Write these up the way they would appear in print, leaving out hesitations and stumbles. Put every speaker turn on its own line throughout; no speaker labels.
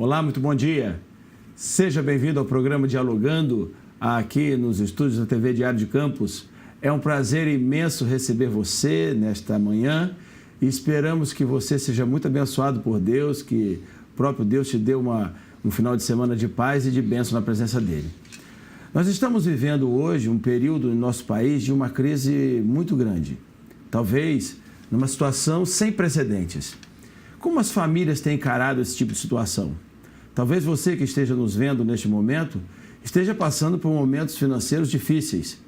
Olá, muito bom dia. Seja bem-vindo ao programa Dialogando, aqui nos estúdios da TV Diário de Campos. É um prazer imenso receber você nesta manhã e esperamos que você seja muito abençoado por Deus, que o próprio Deus te dê um final de semana de paz e de bênção na presença dEle. Nós estamos vivendo hoje um período no nosso país de uma crise muito grande, talvez numa situação sem precedentes. Como as famílias têm encarado esse tipo de situação? Talvez você que esteja nos vendo neste momento esteja passando por momentos financeiros difíceis.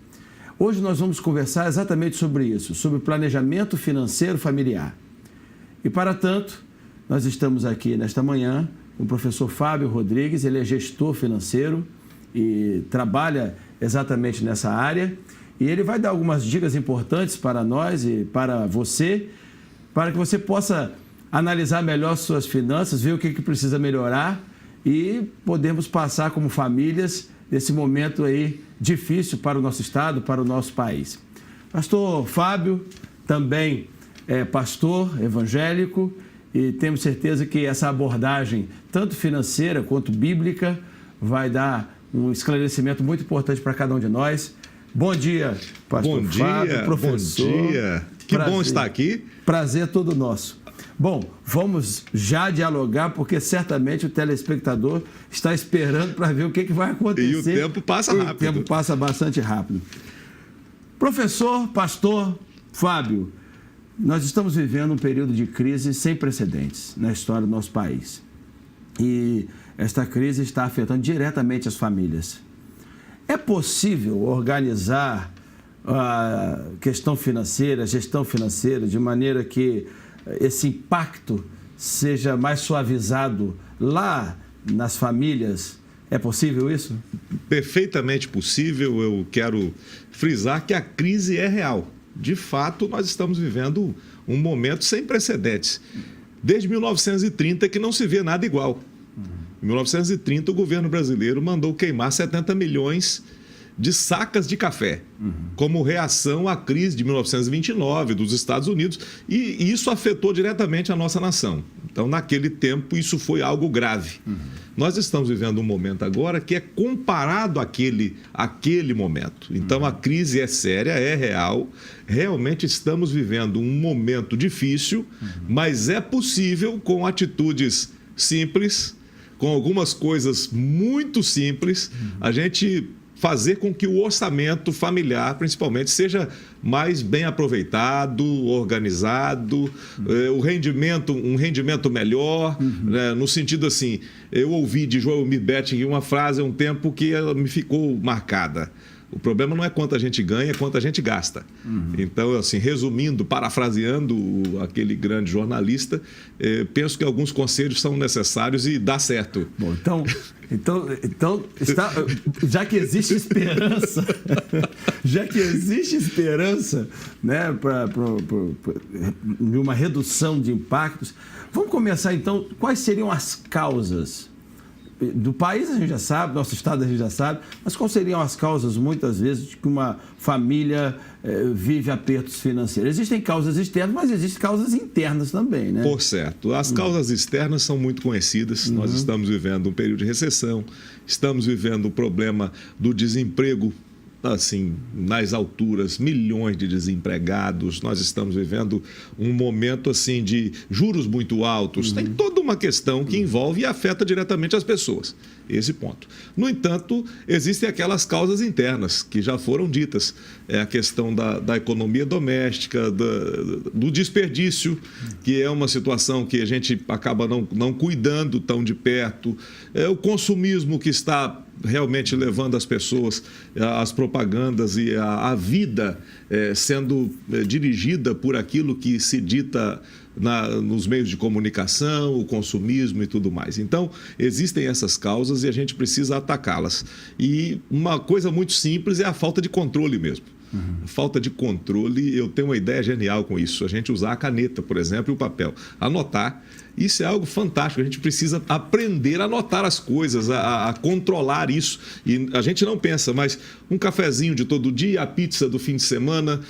Hoje nós vamos conversar exatamente sobre isso, sobre planejamento financeiro familiar. E para tanto, nós estamos aqui nesta manhã com o professor Fábio Rodrigues, ele é gestor financeiro e trabalha exatamente nessa área. E ele vai dar algumas dicas importantes para nós e para você, para que você possa analisar melhor suas finanças, ver o que precisa melhorar e podemos passar como famílias nesse momento aí difícil para o nosso estado, para o nosso país. Pastor Fábio também é pastor evangélico e temos certeza que essa abordagem, tanto financeira quanto bíblica, vai dar um esclarecimento muito importante para cada um de nós. Bom dia, pastor Fábio, professor.
Bom dia, que bom estar aqui.
Prazer todo nosso. Bom, vamos já dialogar, porque certamente o telespectador está esperando para ver o que vai acontecer.
E o tempo passa rápido.
O tempo passa bastante rápido. Professor, pastor Fábio, nós estamos vivendo um período de crise sem precedentes na história do nosso país. E esta crise está afetando diretamente as famílias. É possível organizar a questão financeira, a gestão financeira, de maneira que esse impacto seja mais suavizado lá nas famílias? É possível isso?
Perfeitamente possível. Eu quero frisar que a crise é real. De fato, nós estamos vivendo um momento sem precedentes. Desde 1930 que não se vê nada igual. Em 1930, o governo brasileiro mandou queimar 70 milhões de sacas de café, como reação à crise de 1929 dos Estados Unidos, e isso afetou diretamente a nossa nação. Então, naquele tempo, isso foi algo grave. Nós estamos vivendo um momento agora que é comparado àquele momento. Então, a crise é séria, é real, realmente estamos vivendo um momento difícil, mas é possível com atitudes simples, com algumas coisas muito simples, a gente fazer com que o orçamento familiar, principalmente, seja mais bem aproveitado, organizado, um rendimento melhor, né? No sentido assim, eu ouvi de Joelmir Betting uma frase há um tempo que ela me ficou marcada. O problema não é quanto a gente ganha, é quanto a gente gasta. Então, assim, resumindo, parafraseando aquele grande jornalista, penso que alguns conselhos são necessários e dá certo.
Bom, então já que existe esperança, né, para uma redução de impactos, vamos começar então, quais seriam as causas? Do país a gente já sabe, do nosso estado a gente já sabe, mas quais seriam as causas, muitas vezes, de que uma família vive apertos financeiros? Existem causas externas, mas existem causas internas também, né?
Por certo. As causas externas são muito conhecidas. Nós estamos vivendo um período de recessão, estamos vivendo o problema do desemprego, assim, nas alturas, milhões de desempregados, nós estamos vivendo um momento assim de juros muito altos, tem toda uma questão que envolve e afeta diretamente as pessoas, esse ponto. No entanto, existem aquelas causas internas que já foram ditas, é a questão da economia doméstica, do desperdício, que é uma situação que a gente acaba não cuidando tão de perto, o consumismo que está realmente levando as pessoas, as propagandas e a vida sendo dirigida por aquilo que se dita nos meios de comunicação, o consumismo e tudo mais. Então, existem essas causas e a gente precisa atacá-las. E uma coisa muito simples é a falta de controle mesmo. Falta de controle, eu tenho uma ideia genial com isso. A gente usar a caneta, por exemplo, e o papel. Anotar Isso é algo fantástico. A gente precisa aprender a anotar as coisas, a controlar isso. E a gente não pensa, mas um cafezinho de todo dia, a pizza do fim de semana,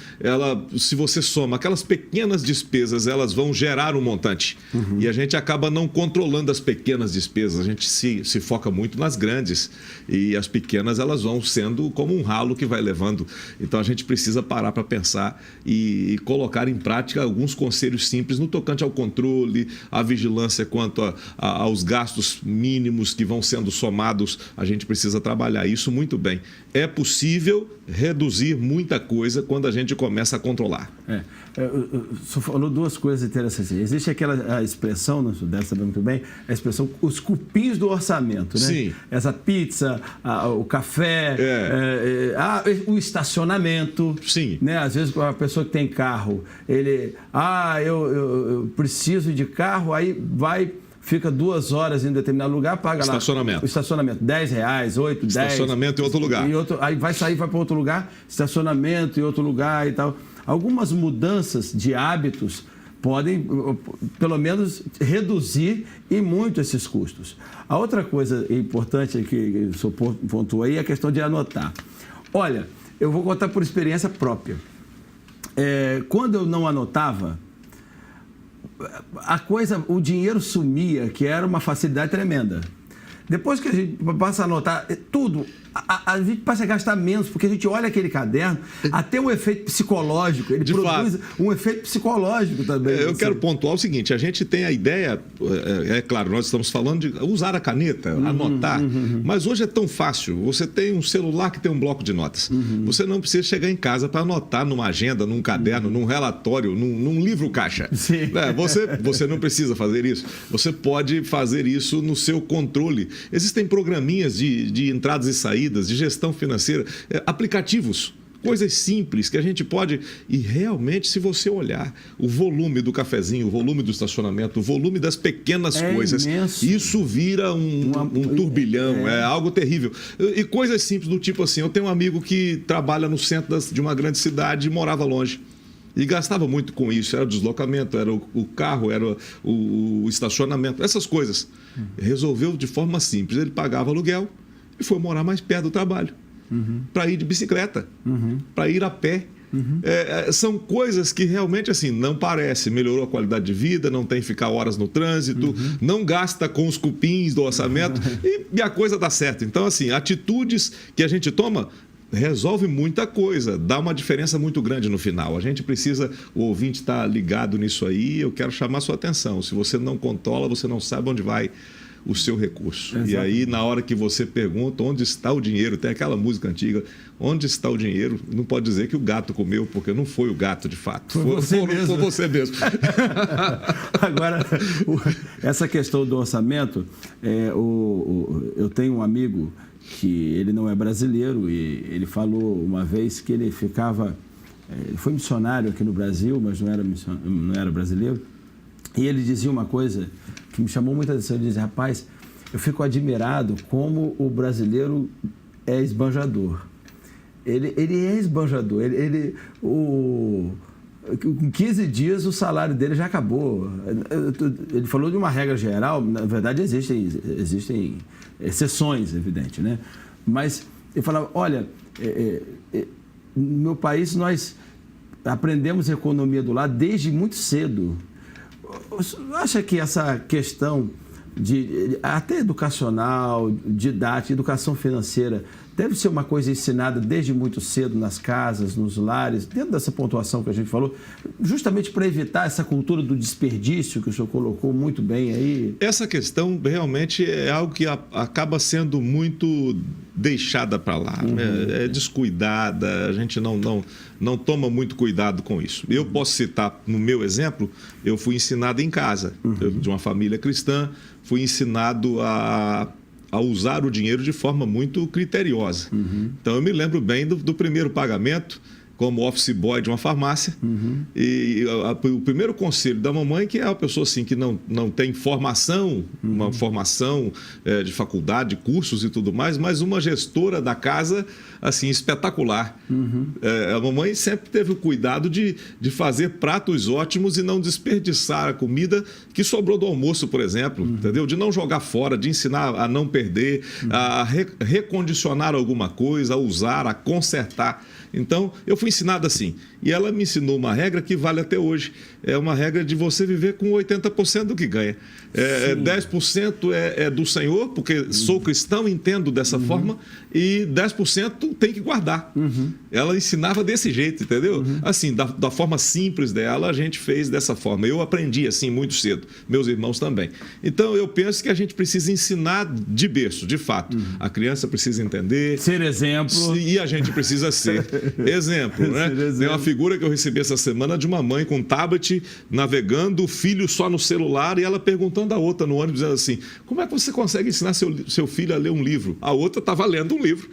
se você soma aquelas pequenas despesas, elas vão gerar um montante. E a gente acaba não controlando as pequenas despesas. A gente se foca muito nas grandes. E as pequenas, elas vão sendo como um ralo que vai levando. Então a gente precisa parar para pensar e colocar em prática alguns conselhos simples no tocante ao controle, à vigilância quanto aos gastos mínimos que vão sendo somados. A gente precisa trabalhar isso muito bem. É possível reduzir muita coisa quando a gente começa a controlar.
Você falou duas coisas interessantes. Existe aquela expressão, no Sudeste sabe muito bem, a expressão os cupins do orçamento, né?
Sim.
Essa pizza, o café, o estacionamento.
Sim.
Né? Às vezes, a pessoa que tem carro, eu preciso de carro, aí fica 2 horas em determinado lugar, paga
estacionamento.
O estacionamento, R$10, 8, 10.
Estacionamento em outro lugar.
Aí vai sair, vai para outro lugar, estacionamento em outro lugar e tal. Algumas mudanças de hábitos podem, pelo menos, reduzir e muito esses custos. A outra coisa importante que o senhor pontuou aí é a questão de anotar. Olha, eu vou contar por experiência própria. Quando eu não anotava, o dinheiro sumia, que era uma facilidade tremenda. Depois que a gente passa a anotar tudo, a gente passa a gastar menos, porque a gente olha aquele caderno, até um efeito psicológico, ele produz um efeito psicológico também.
Eu quero pontuar o seguinte, a gente tem a ideia, claro, nós estamos falando de usar a caneta, anotar, mas hoje é tão fácil, você tem um celular que tem um bloco de notas, você não precisa chegar em casa para anotar numa agenda, num caderno, num relatório, num livro caixa. Você não precisa fazer isso, você pode fazer isso no seu controle. Existem programinhas de entradas e saídas, de gestão financeira, aplicativos, coisas simples que a gente pode... E realmente, se você olhar o volume do cafezinho, o volume do estacionamento, o volume das pequenas coisas,
imenso.
Isso vira um turbilhão, é algo terrível. E coisas simples do tipo assim, eu tenho um amigo que trabalha no centro de uma grande cidade e morava longe. E gastava muito com isso, era o deslocamento, era o carro, era o estacionamento, essas coisas. Resolveu de forma simples, ele pagava aluguel e foi morar mais perto do trabalho, para ir de bicicleta, para ir a pé. São coisas que realmente assim não parece, melhorou a qualidade de vida, não tem que ficar horas no trânsito, não gasta com os cupins do orçamento e a coisa dá certo. Então, assim, atitudes que a gente toma resolve muita coisa, dá uma diferença muito grande no final. A gente precisa, o ouvinte está ligado nisso aí, eu quero chamar a sua atenção. Se você não controla, você não sabe onde vai o seu recurso. Exato. E aí, na hora que você pergunta onde está o dinheiro, tem aquela música antiga, onde está o dinheiro? Não pode dizer que o gato comeu, porque não foi o gato de fato. Foi você mesmo.
Agora, essa questão do orçamento, eu tenho um amigo que ele não é brasileiro e ele falou uma vez que ele foi missionário aqui no Brasil, mas não era brasileiro, e ele dizia uma coisa que me chamou muita atenção. Ele dizia: rapaz, eu fico admirado como o brasileiro é esbanjador. Ele é esbanjador. Com 15 dias o salário dele já acabou. Ele falou de uma regra geral, na verdade existem exceções, evidente, né? Mas ele falava: olha, no meu país nós aprendemos economia do lar desde muito cedo. Você acha que essa questão até educacional, didática, educação financeira, deve ser uma coisa ensinada desde muito cedo nas casas, nos lares, dentro dessa pontuação que a gente falou, justamente para evitar essa cultura do desperdício que o senhor colocou muito bem aí?
Essa questão realmente é algo que acaba sendo muito deixada para lá, é descuidada, a gente não toma muito cuidado com isso. Eu posso citar, no meu exemplo, eu fui ensinado em casa, de uma família cristã, fui ensinado a usar o dinheiro de forma muito criteriosa. Então, eu me lembro bem do primeiro pagamento. como office boy de uma farmácia. E o primeiro conselho da mamãe, que é uma pessoa assim, que não tem formação, uma formação de faculdade, cursos e tudo mais, mas uma gestora da casa assim espetacular. A mamãe sempre teve o cuidado de fazer pratos ótimos e não desperdiçar a comida que sobrou do almoço, por exemplo, entendeu? De não jogar fora, de ensinar a não perder, a recondicionar alguma coisa, a usar, a consertar. Então, eu fui ensinado assim. E ela me ensinou uma regra que vale até hoje. É uma regra de você viver com 80% do que ganha. 10% é do Senhor, porque sou cristão, entendo dessa forma, e 10% tem que guardar. Ela ensinava desse jeito, entendeu? Assim, da forma simples dela, a gente fez dessa forma. Eu aprendi assim muito cedo, meus irmãos também. Então, eu penso que a gente precisa ensinar de berço, de fato. A criança precisa entender.
Ser exemplo.
E a gente precisa ser exemplo, né? Tem uma figura que eu recebi essa semana de uma mãe com um tablet, navegando, o filho só no celular, e ela perguntando a outra no ônibus, dizendo assim: como é que você consegue ensinar seu filho a ler um livro? A outra estava lendo um livro.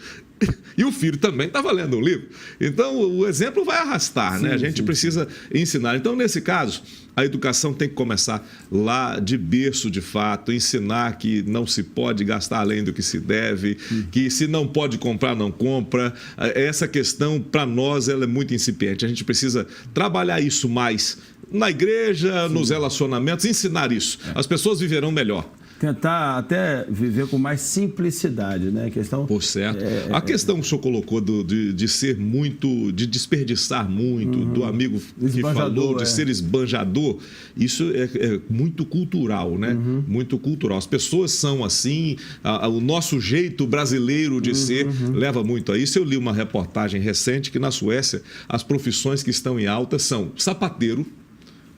E o filho também estava lendo um livro. Então, o exemplo vai arrastar, né? A gente precisa ensinar. Então, nesse caso, a educação tem que começar lá de berço, de fato, ensinar que não se pode gastar além do que se deve, que se não pode comprar, não compra. Essa questão, para nós, ela é muito incipiente. A gente precisa trabalhar isso mais na igreja, nos relacionamentos, ensinar isso. As pessoas viverão melhor.
Tentar até viver com mais simplicidade, né? A questão...
Por certo. A questão que o senhor colocou de ser muito, de desperdiçar muito, do amigo que falou, de ser esbanjador, isso é muito cultural, né? Muito cultural. As pessoas são assim, o nosso jeito brasileiro de ser leva muito a isso. Eu li uma reportagem recente que na Suécia as profissões que estão em alta são sapateiro,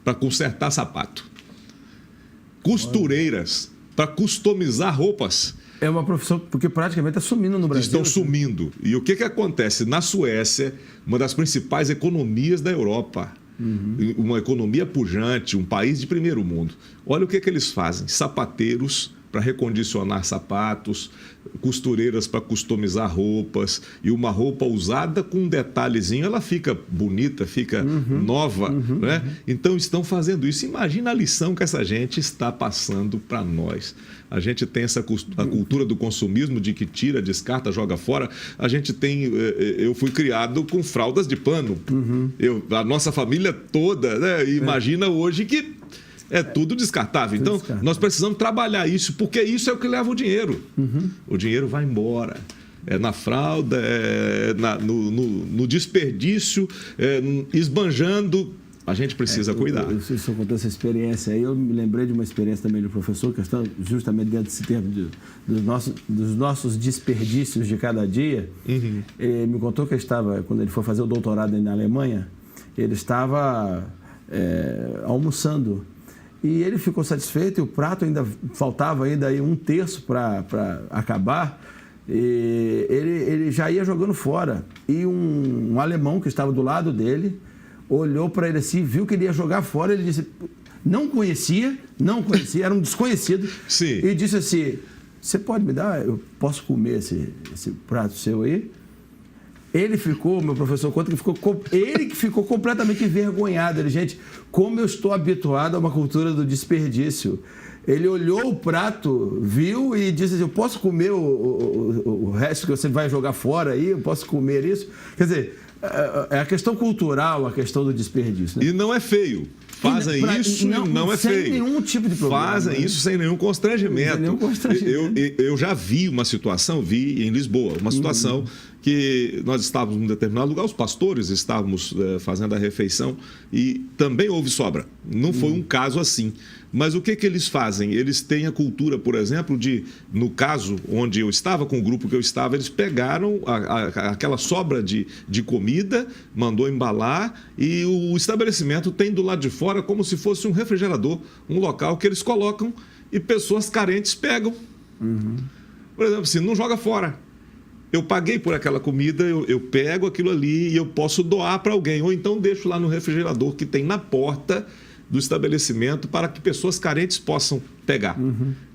para consertar sapato, costureiras, para customizar roupas.
É uma profissão porque praticamente está sumindo no Brasil.
Estão sumindo. E o que acontece? Na Suécia, uma das principais economias da Europa, uma economia pujante, um país de primeiro mundo. Olha o que eles fazem. Sapateiros para recondicionar sapatos, costureiras para customizar roupas, e uma roupa usada com um detalhezinho, ela fica bonita, fica nova, né? Então estão fazendo isso. Imagina a lição que essa gente está passando para nós. A gente tem a cultura do consumismo, de que tira, descarta, joga fora. A gente tem... Eu fui criado com fraldas de pano. A nossa família toda, né? Imagina hoje que é tudo descartável. Então, nós precisamos trabalhar isso, porque isso é o que leva o dinheiro. O dinheiro vai embora. É na fralda, no desperdício, esbanjando. A gente precisa cuidar.
Isso contou essa experiência aí. Eu me lembrei de uma experiência também do professor, que está justamente dentro desse termo dos nossos desperdícios de cada dia. Ele me contou que quando ele foi fazer o doutorado na Alemanha, ele estava almoçando. E ele ficou satisfeito, e o prato faltava ainda aí 1/3 para acabar. E ele já ia jogando fora. E um alemão que estava do lado dele olhou para ele assim, viu que ele ia jogar fora. Ele disse, não conhecia, era um desconhecido.
Sim.
E disse assim: você pode me dar? Eu posso comer esse prato seu aí? Meu professor conta que ele ficou completamente envergonhado. Ele, gente, como eu estou habituado a uma cultura do desperdício. Ele olhou o prato, viu e disse assim: eu posso comer o resto que você vai jogar fora aí? Eu posso comer isso? Quer dizer, é a questão cultural, a questão do desperdício, né?
E não é feio. Fazem isso e não é feio.
Sem nenhum tipo de problema.
Fazem isso sem nenhum constrangimento.
Sem nenhum constrangimento.
Eu já vi uma situação, em Lisboa, uma situação que nós estávamos num determinado lugar, os pastores estávamos fazendo a refeição e também houve sobra. Não foi um caso assim. Mas o que eles fazem? Eles têm a cultura, por exemplo, no caso onde eu estava, com o grupo que eu estava, eles pegaram aquela sobra de comida, mandou embalar, e o estabelecimento tem do lado de fora como se fosse um refrigerador, um local que eles colocam e pessoas carentes pegam. Por exemplo, assim, não joga fora. Eu paguei por aquela comida, eu pego aquilo ali e eu posso doar para alguém. Ou então deixo lá no refrigerador que tem na porta do estabelecimento para que pessoas carentes possam pegar.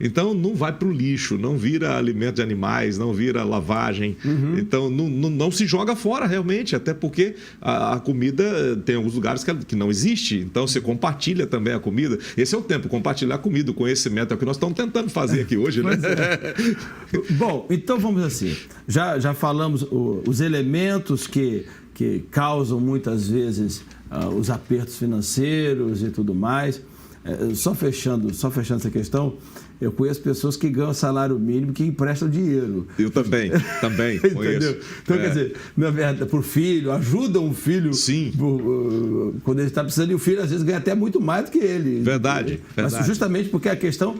Então, não vai para o lixo, não vira alimento de animais, não vira lavagem. Então, não se joga fora realmente, até porque a comida tem alguns lugares que não existe. Então, você compartilha também a comida. Esse é o tempo, compartilhar a comida, o conhecimento, é o que nós estamos tentando fazer aqui hoje, né?
Bom, então vamos assim, já falamos os elementos que causam muitas vezes os apertos financeiros e tudo mais. Só fechando essa questão, eu conheço pessoas que ganham salário mínimo que emprestam dinheiro.
Eu também conheço.
Então, quer dizer, na verdade, por filho, ajudam o filho.
Sim.
Quando ele está precisando, e o filho às vezes ganha até muito mais do que ele.
Verdade.
Mas justamente porque a questão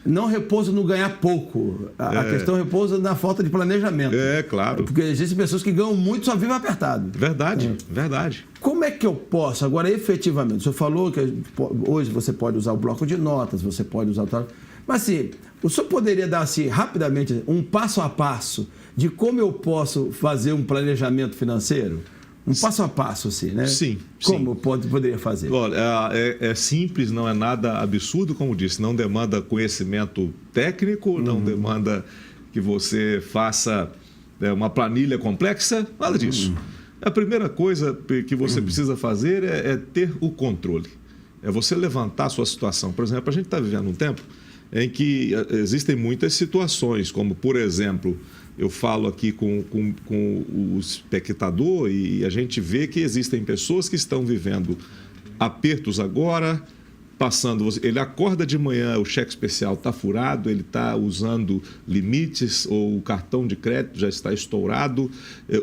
não repousa no ganhar pouco. A questão repousa na falta de planejamento.
Claro.
Porque existem pessoas que ganham muito e só vivem apertado.
Verdade.
Como é que eu posso, agora efetivamente, o senhor falou que hoje você pode usar o bloco de notas, você pode usar o... Mas assim, o senhor poderia dar assim, rapidamente um passo a passo de como eu posso fazer um planejamento financeiro? Um passo a passo, assim, né?
Sim.
Como eu poderia fazer?
Olha, é simples, não é nada absurdo, como disse, não demanda conhecimento técnico, não demanda que você faça uma planilha complexa, nada disso. A primeira coisa que você precisa fazer é ter o controle. É você levantar a sua situação. Por exemplo, a gente está vivendo um tempo em que existem muitas situações, como, por exemplo, eu falo aqui com o espectador e a gente vê que existem pessoas que estão vivendo apertos agora, ele acorda de manhã, o cheque especial está furado, ele está usando limites ou o cartão de crédito já está estourado,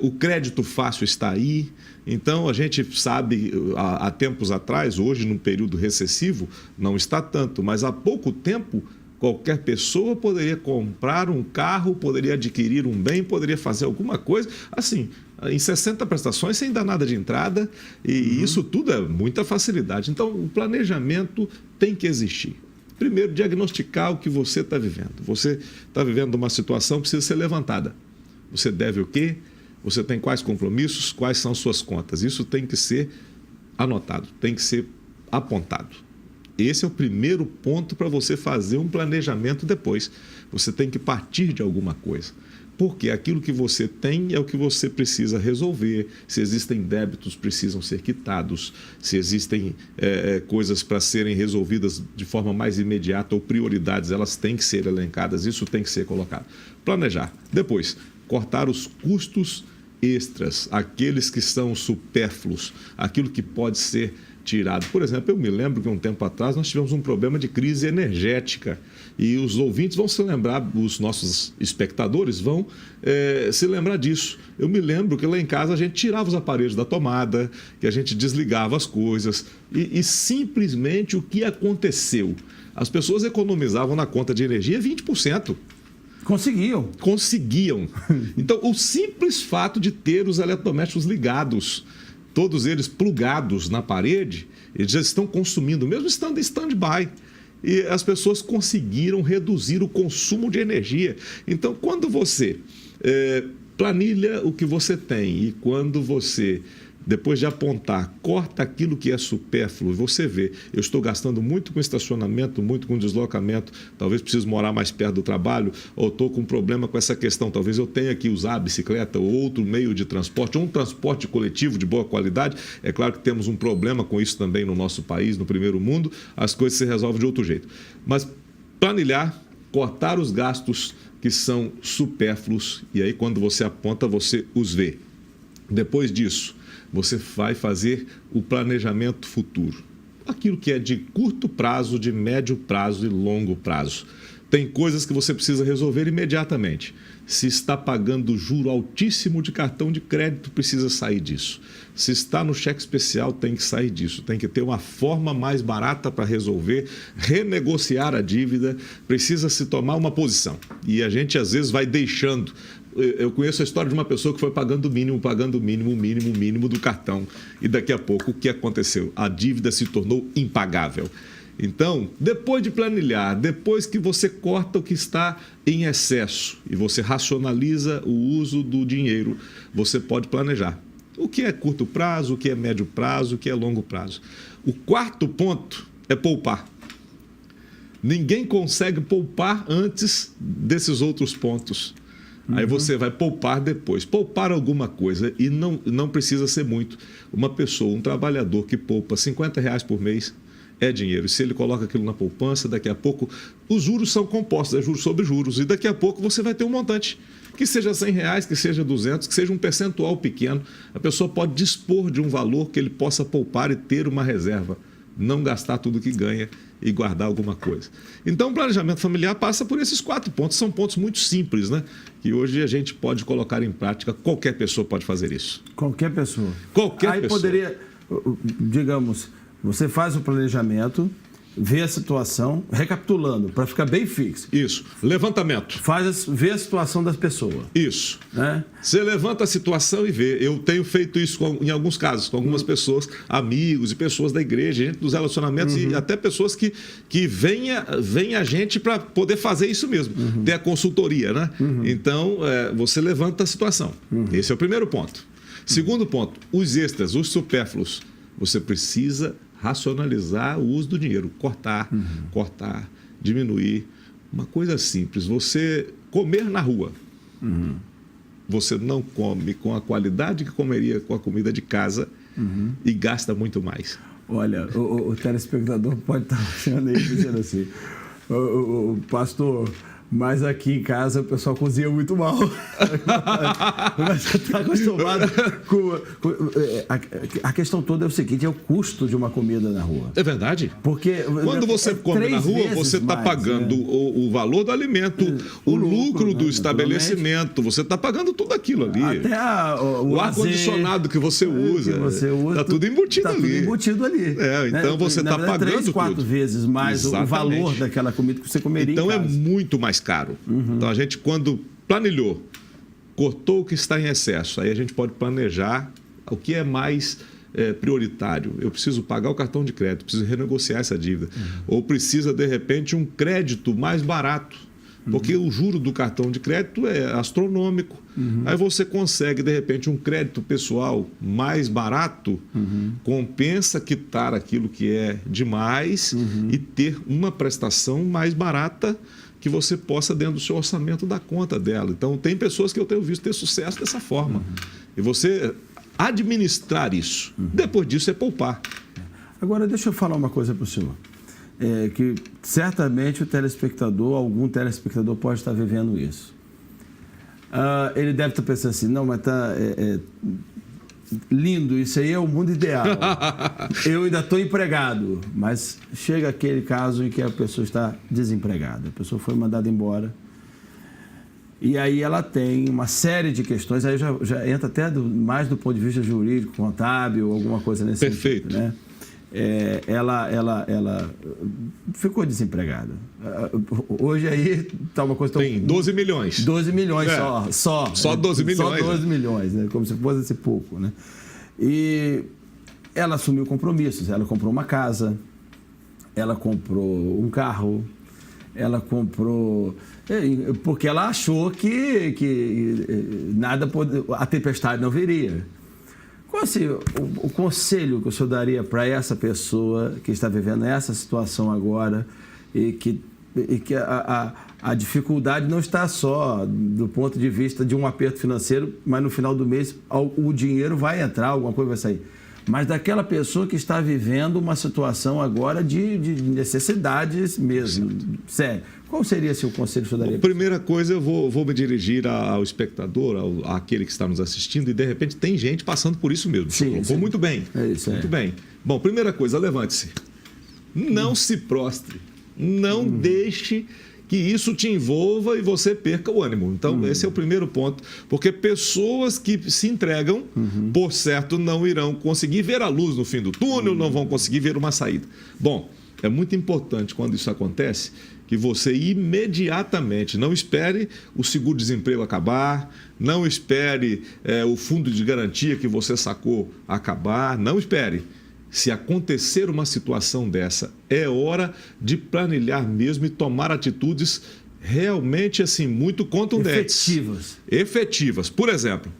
o crédito fácil está aí. Então, a gente sabe, há tempos atrás, hoje num período recessivo, não está tanto, mas há pouco tempo, qualquer pessoa poderia comprar um carro, poderia adquirir um bem, poderia fazer alguma coisa, assim, em 60 prestações sem dar nada de entrada, e isso tudo é muita facilidade. Então, o planejamento tem que existir. Primeiro, diagnosticar o que você está vivendo. Você está vivendo uma situação que precisa ser levantada. Você deve o quê? Você tem quais compromissos? Quais são suas contas? Isso tem que ser anotado, tem que ser apontado. Esse é o primeiro ponto para você fazer um planejamento depois. Você tem que partir de alguma coisa. Porque aquilo que você tem é o que você precisa resolver. Se existem débitos, precisam ser quitados. Se existem coisas para serem resolvidas de forma mais imediata ou prioridades, elas têm que ser elencadas. Isso tem que ser colocado. Planejar. Depois, cortar os custos extras, aqueles que são supérfluos, aquilo que pode ser tirado. Por exemplo, eu me lembro que um tempo atrás nós tivemos um problema de crise energética e os ouvintes vão se lembrar, os nossos espectadores vão se lembrar disso. Eu me lembro que lá em casa a gente tirava os aparelhos da tomada, que a gente desligava as coisas e simplesmente o que aconteceu? As pessoas economizavam na conta de energia 20%. Conseguiam. Então, o simples fato de ter os eletrodomésticos ligados, todos eles plugados na parede, eles já estão consumindo, mesmo estando em stand-by. E as pessoas conseguiram reduzir o consumo de energia. Então, quando você planilha o que você tem e quando você, depois de apontar, corta aquilo que é supérfluo, você vê, eu estou gastando muito com estacionamento, muito com deslocamento, talvez preciso morar mais perto do trabalho, ou estou com um problema com essa questão, talvez eu tenha que usar a bicicleta ou outro meio de transporte, ou um transporte coletivo de boa qualidade. É claro que temos um problema com isso também no nosso país, no primeiro mundo, as coisas se resolvem de outro jeito. Mas planilhar, cortar os gastos que são supérfluos, e aí quando você aponta, você os vê. Depois disso, você vai fazer o planejamento futuro. Aquilo que é de curto prazo, de médio prazo e longo prazo. Tem coisas que você precisa resolver imediatamente. Se está pagando juro altíssimo de cartão de crédito, precisa sair disso. Se está no cheque especial, tem que sair disso. Tem que ter uma forma mais barata para resolver, renegociar a dívida, precisa se tomar uma posição. E a gente às vezes vai deixando. Eu conheço a história de uma pessoa que foi pagando o mínimo do cartão. E daqui a pouco, o que aconteceu? A dívida se tornou impagável. Então, depois de planilhar, depois que você corta o que está em excesso e você racionaliza o uso do dinheiro, você pode planejar. O que é curto prazo, o que é médio prazo, o que é longo prazo. O quarto ponto é poupar. Ninguém consegue poupar antes desses outros pontos. Aí você vai poupar depois. Poupar alguma coisa, e não precisa ser muito. Uma pessoa, um trabalhador que poupa R$50 por mês é dinheiro. E se ele coloca aquilo na poupança, daqui a pouco os juros são compostos, é juros sobre juros. E daqui a pouco você vai ter um montante. Que seja R$100, que seja 200, que seja um percentual pequeno. A pessoa pode dispor de um valor que ele possa poupar e ter uma reserva. Não gastar tudo que ganha e guardar alguma coisa. Então, o planejamento familiar passa por esses 4 pontos. São pontos muito simples, né? Que hoje a gente pode colocar em prática. Qualquer pessoa pode fazer isso.
Qualquer pessoa.
Qualquer pessoa.
Aí poderia, digamos, você faz o planejamento, vê a situação, recapitulando, para ficar bem fixo.
Isso. Levantamento.
Vê a situação das pessoas.
Isso.
Né?
Você levanta a situação e vê. Eu tenho feito isso em alguns casos, com algumas pessoas, amigos e pessoas da igreja, gente dos relacionamentos e até pessoas que vêm a gente para poder fazer isso mesmo. Ter a consultoria, né? Então, você levanta a situação. Esse é o primeiro ponto. Segundo ponto, os extras, os supérfluos. Você precisa racionalizar o uso do dinheiro, cortar, diminuir. Uma coisa simples, você comer na rua. Você não come com a qualidade que comeria com a comida de casa e gasta muito mais.
Olha, o telespectador pode estar achando aí, dizendo assim, o pastor, mas aqui em casa o pessoal cozinha muito mal. Mas você está acostumado com... A questão toda é o seguinte, é o custo de uma comida na rua.
É verdade.
Porque
quando você come na rua, você está pagando, né, o valor do alimento, o lucro do estabelecimento, você está pagando tudo aquilo ali.
Até o
ar-condicionado que você usa. Está tudo embutido ali.
Tudo embutido ali.
Então você está pagando
3, 4
tudo.
vezes mais o valor daquela comida que você comeria
então
em casa.
É muito mais caro. Então a gente, quando planilhou, cortou o que está em excesso, aí a gente pode planejar o que é mais prioritário. Eu preciso pagar o cartão de crédito, preciso renegociar essa dívida. Ou precisa, de repente, um crédito mais barato. Porque o juro do cartão de crédito é astronômico. Aí você consegue, de repente, um crédito pessoal mais barato, compensa quitar aquilo que é demais e ter uma prestação mais barata que você possa, dentro do seu orçamento, dar conta dela. Então, tem pessoas que eu tenho visto ter sucesso dessa forma. E você administrar isso. Depois disso, é poupar.
Agora, deixa eu falar uma coisa para o senhor. Que certamente algum telespectador pode estar vivendo isso. Ele deve estar pensando assim, não, mas está lindo, isso aí é o mundo ideal. Eu ainda estou empregado, mas chega aquele caso em que a pessoa está desempregada. A pessoa foi mandada embora e aí ela tem uma série de questões, aí já entra até mais do ponto de vista jurídico, contábil, alguma coisa nesse
Perfeito.
sentido, né? Ela ficou desempregada. Hoje aí está uma coisa...
Tem 12 milhões.
12 milhões só.
Só 12 milhões.
Só 12 milhões, né? Como se fosse pouco, né? E ela assumiu compromissos. Ela comprou uma casa, ela comprou um carro, ela comprou... Porque ela achou que a tempestade não viria. Qual assim, o conselho que o senhor daria para essa pessoa que está vivendo essa situação agora e que a dificuldade não está só do ponto de vista de um aperto financeiro, mas no final do mês o dinheiro vai entrar, alguma coisa vai sair. Mas daquela pessoa que está vivendo uma situação agora de necessidades mesmo, sério. Qual seria o conselho que o senhor daria?
Primeira coisa, eu vou me dirigir ao espectador, àquele que está nos assistindo, e de repente tem gente passando por isso mesmo.
Sim.
Muito bem.
Muito
bem. Bom, primeira coisa, levante-se. Não se prostre. Não deixe que isso te envolva e você perca o ânimo. Então, esse é o primeiro ponto. Porque pessoas que se entregam, por certo, não irão conseguir ver a luz no fim do túnel, não vão conseguir ver uma saída. Bom, é muito importante quando isso acontece que você imediatamente, não espere o seguro-desemprego acabar, não espere o fundo de garantia que você sacou acabar, não espere. Se acontecer uma situação dessa, é hora de planilhar mesmo e tomar atitudes realmente assim muito contundentes.
Efetivas.
Por exemplo,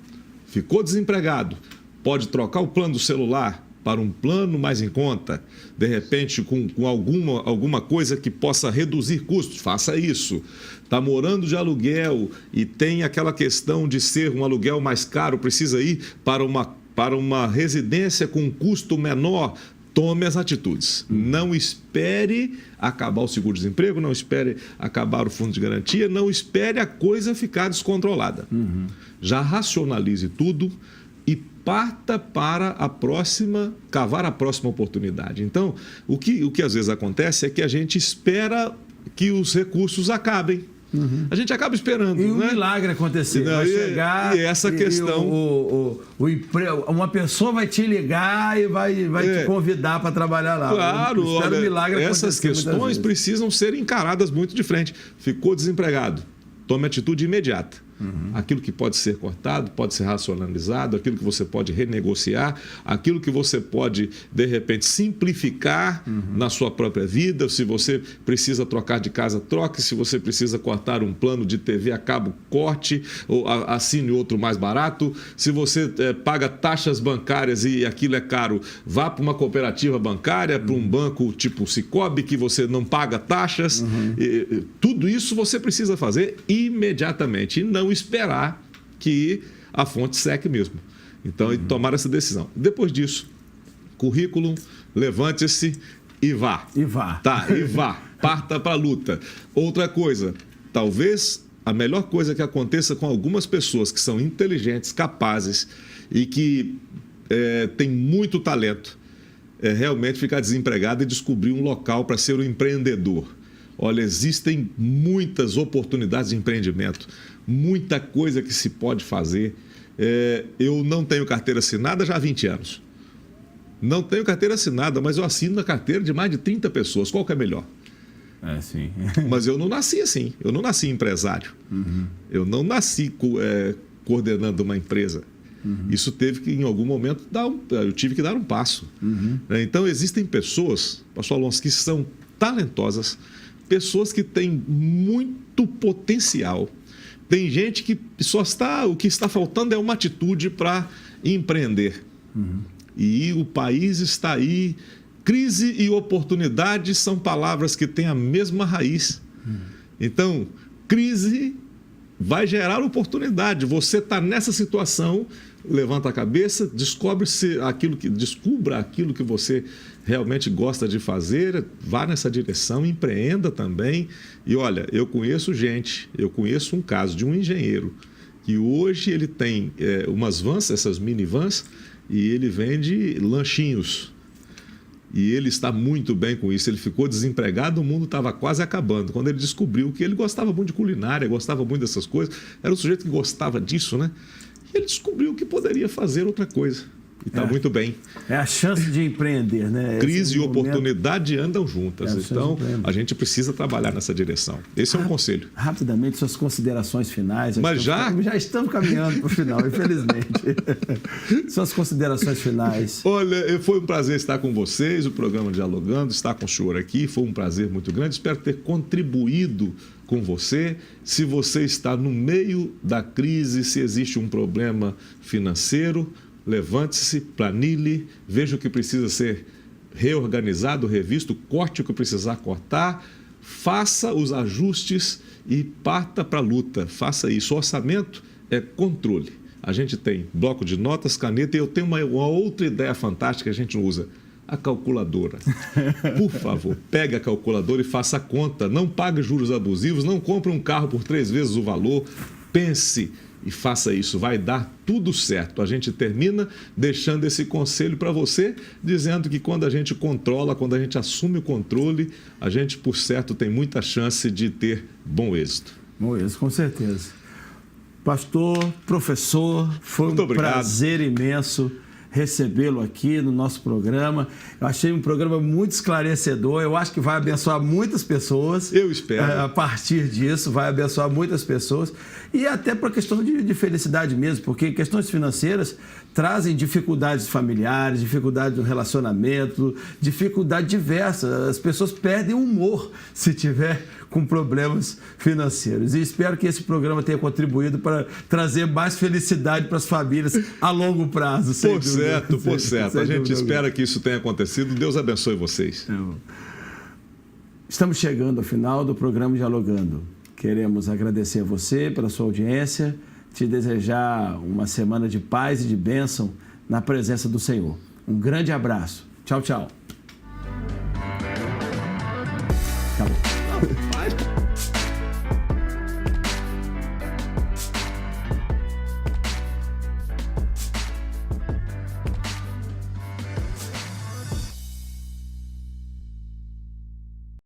ficou desempregado, pode trocar o plano do celular para um plano mais em conta, de repente com alguma coisa que possa reduzir custos, faça isso. Está morando de aluguel e tem aquela questão de ser um aluguel mais caro, precisa ir para uma residência com um custo menor, tome as atitudes. Não espere acabar o seguro-desemprego, não espere acabar o fundo de garantia, não espere a coisa ficar descontrolada. Já racionalize tudo e parta para cavar a próxima oportunidade. Então, o que às vezes acontece é que a gente espera que os recursos acabem. A gente acaba esperando.
E um milagre acontecer. Vai chegar.
E essa questão.
Uma pessoa vai te ligar e vai te convidar para trabalhar lá.
Claro, olha,
um milagre
essas questões precisam ser encaradas muito de frente. Ficou desempregado, tome atitude imediata. Aquilo que pode ser cortado, pode ser racionalizado, aquilo que você pode renegociar, aquilo que você pode, de repente, simplificar na sua própria vida. Se você precisa trocar de casa, troque. Se você precisa cortar um plano de TV a cabo, corte, ou assine outro mais barato. Se você paga taxas bancárias e aquilo é caro, vá para uma cooperativa bancária, para um banco tipo Sicoob, que você não paga taxas. Tudo isso você precisa fazer imediatamente e não esperar que a fonte seque mesmo. Então, tomar essa decisão. Depois disso, currículo, levante-se e vá.
E vá.
Tá, e vá. Parta para a luta. Outra coisa, talvez a melhor coisa que aconteça com algumas pessoas que são inteligentes, capazes e que têm muito talento é realmente ficar desempregado e descobrir um local para ser um empreendedor. Olha, existem muitas oportunidades de empreendimento, muita coisa que se pode fazer. Eu não tenho carteira assinada já há 20 anos. Não tenho carteira assinada, mas eu assino na carteira de mais de 30 pessoas. Qual que é melhor?
Sim.
Mas eu não nasci assim. Eu não nasci empresário. Eu não nasci coordenando uma empresa. Isso teve que, em algum momento, eu tive que dar um passo. Então, existem pessoas, pastor Alonso, que são talentosas, pessoas que têm muito potencial. Tem gente que o que está faltando é uma atitude para empreender. E o país está aí. Crise e oportunidade são palavras que têm a mesma raiz. Então, crise vai gerar oportunidade. Você está nessa situação, levanta a cabeça, descubra aquilo que você realmente gosta de fazer, vá nessa direção, empreenda também. E olha, eu conheço um caso de um engenheiro que hoje ele tem umas vans, essas minivans, e ele vende lanchinhos. E ele está muito bem com isso. Ele ficou desempregado, o mundo estava quase acabando. Quando ele descobriu que ele gostava muito de culinária, gostava muito dessas coisas, era um sujeito que gostava disso, né? E ele descobriu que poderia fazer outra coisa. E está muito bem.
É a chance de empreender, né?
Crise e oportunidade andam juntas. Então, a gente precisa trabalhar nessa direção. Esse é um conselho.
Rapidamente, suas considerações finais.
Já
estamos caminhando para o final, infelizmente. Suas considerações finais.
Olha, foi um prazer estar com vocês, o programa Dialogando, estar com o senhor aqui. Foi um prazer muito grande. Espero ter contribuído com você. Se você está no meio da crise, se existe um problema financeiro, levante-se, planilhe, veja o que precisa ser reorganizado, revisto, corte o que precisar cortar, faça os ajustes e parta para a luta. Faça isso. O orçamento é controle. A gente tem bloco de notas, caneta, e eu tenho uma outra ideia fantástica que a gente usa. A calculadora. Por favor, pegue a calculadora e faça a conta. Não pague juros abusivos, não compre um carro por 3 vezes o valor. Pense e faça isso, vai dar tudo certo. A gente termina deixando esse conselho para você, dizendo que quando a gente controla, quando a gente assume o controle, a gente, por certo, tem muita chance de ter bom êxito.
Bom êxito, com certeza. Pastor, professor, foi um prazer imenso recebê-lo aqui no nosso programa. Eu achei um programa muito esclarecedor. Eu acho que vai abençoar muitas pessoas.
Eu espero.
A partir disso, vai abençoar muitas pessoas. E até para a questão de felicidade mesmo, porque questões financeiras trazem dificuldades familiares, dificuldade no relacionamento, dificuldade diversa. As pessoas perdem o humor se tiver com problemas financeiros. E espero que esse programa tenha contribuído para trazer mais felicidade para as famílias a longo prazo, sem dúvida.
certo, por certo. A gente espera que isso tenha acontecido. Deus abençoe vocês.
Estamos chegando ao final do programa Dialogando. Queremos agradecer a você pela sua audiência, te desejar uma semana de paz e de bênção na presença do Senhor. Um grande abraço. Tchau, tchau. Acabou.